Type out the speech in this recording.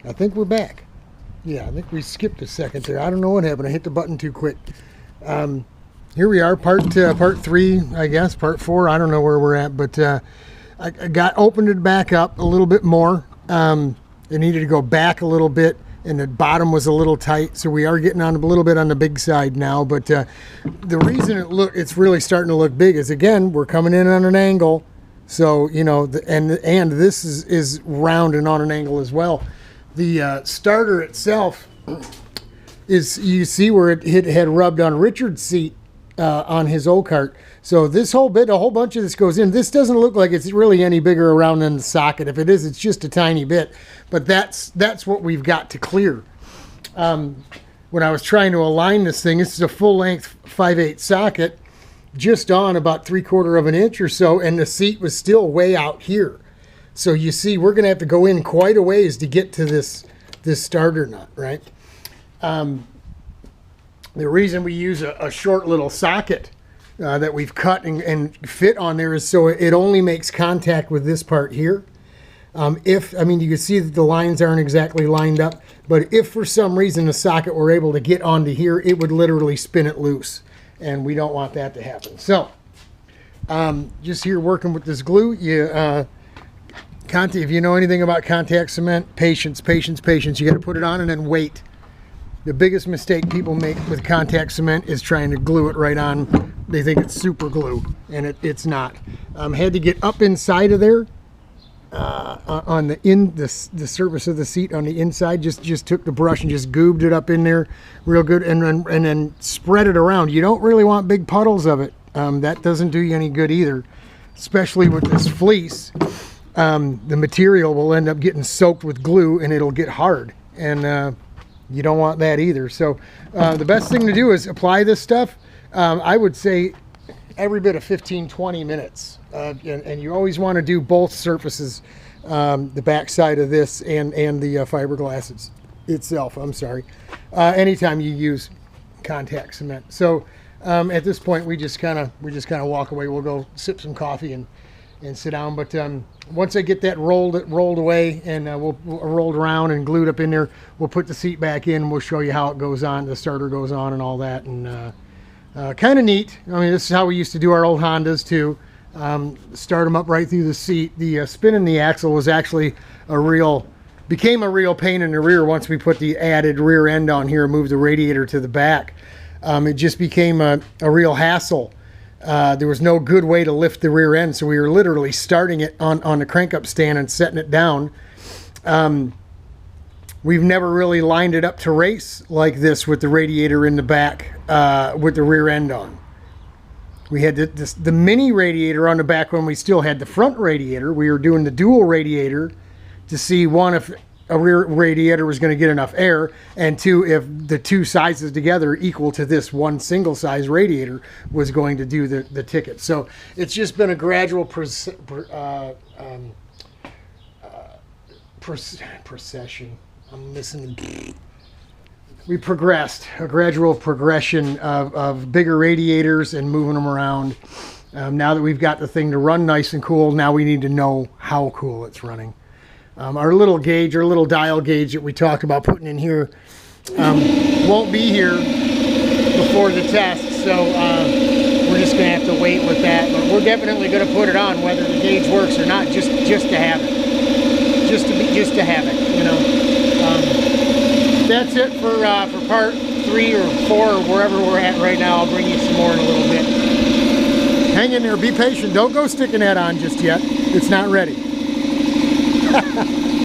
I think we're back. Yeah, I think we skipped a second there. I don't know what happened. I hit the button too quick. Here we are, part 3, I guess, part 4. I don't know where we're at, but I opened it back up a little bit more. It needed to go back a little bit, and the bottom was a little tight, so we are getting on a little bit on the big side now. But the reason it's really starting to look big is, again, we're coming in on an angle, so you know, and this is round and on an angle as well. The starter itself is, you see where it had rubbed on Richard's seat on his O-Kart. So this whole bit, a whole bunch of this goes in. This doesn't look like it's really any bigger around than the socket. If it is, it's just a tiny bit. But that's what we've got to clear. When I was trying to align this thing, this is a full-length 5/8 socket, just on about 3/4 of an inch or so, and the seat was still way out here. So you see, we're going to have to go in quite a ways to get to this starter nut, right? The reason we use a short little socket that we've cut and fit on there is so it only makes contact with this part here. You can see that the lines aren't exactly lined up, but if for some reason the socket were able to get onto here, it would literally spin it loose, and we don't want that to happen. So, just here working with this glue, if you know anything about contact cement, patience. You got to put it on and then wait. The biggest mistake people make with contact cement is trying to glue it right on. They think it's super glue, and it's not. Had to get up inside of there on the surface of the seat on the inside. Just took the brush and just goobed it up in there real good, and then spread it around. You don't really want big puddles of it. That doesn't do you any good either, especially with this fleece. The material will end up getting soaked with glue, and it'll get hard, and you don't want that either. So the best thing to do is apply this stuff. I would say every bit of 15-20 minutes, and you always want to do both surfaces, the back side of this and the fiberglass itself. I'm sorry. Anytime you use contact cement. So at this point, we just kind of walk away. We'll go sip some coffee and sit down. But once I get that rolled away and we'll rolled around and glued up in there, we'll put the seat back in and we'll show you how it goes on, the starter goes on and all that. And kind of neat. I mean, this is how we used to do our old Hondas too. Start them up right through the seat. The spin in the axle was actually became a real pain in the rear once we put the added rear end on here and moved the radiator to the back. It just became a real hassle. There was no good way to lift the rear end, so we were literally starting it on the crank-up stand and setting it down. We've never really lined it up to race like this with the radiator in the back with the rear end on. We had the mini radiator on the back when we still had the front radiator. We were doing the dual radiator to see, one, if a rear radiator was going to get enough air, and two, if the two sizes together equal to this one single size radiator was going to do the ticket. So it's just been a gradual procession. I'm missing. We progressed, a gradual progression of bigger radiators and moving them around. Now that we've got the thing to run nice and cool, now we need to know how cool it's running. Our little gauge, our little dial gauge that we talked about putting in here won't be here before the test, so we're just going to have to wait with that. But we're definitely going to put it on, whether the gauge works or not, just to have it, just to have it, you know. That's it for part 3 or 4 or wherever we're at right now. I'll bring you some more in a little bit. Hang in there, be patient. Don't go sticking that on just yet. It's not ready.